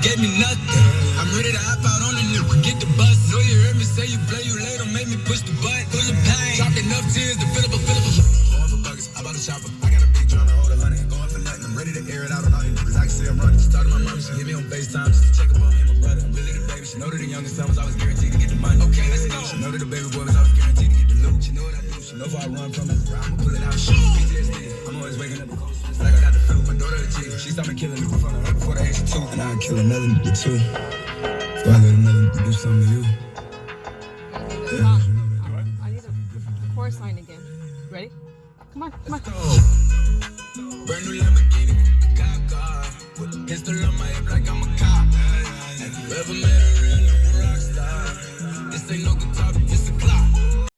gave me nothing. I'm ready to hop out on the new, get the bus. Know you heard me say you play, you later, make me push the button. Feel the pain, dropped enough tears to fill up a Going for buggers, I bought a chopper. I got a big drum to hold 100. Going for nothing, I'm ready to air it out on all these niggas. I can see I'm running. Just talk to my mom, she hit me on FaceTime just to check up on me and my brother. Really the baby, she know that the youngest son was always guaranteed to get the money. Okay, let's go. She know that the baby boy was always guaranteed to get the loot. She know what I do, she know if I run from it, I'ma pull it out, shoot. PTSD, I'm always waking up it's like I got the flu. My daughter the G, she started killing me before the age of 2. And I'll kill another nigga too. So I let another nigga do something to you. I need the chorus line again. Ready? Come on, come on.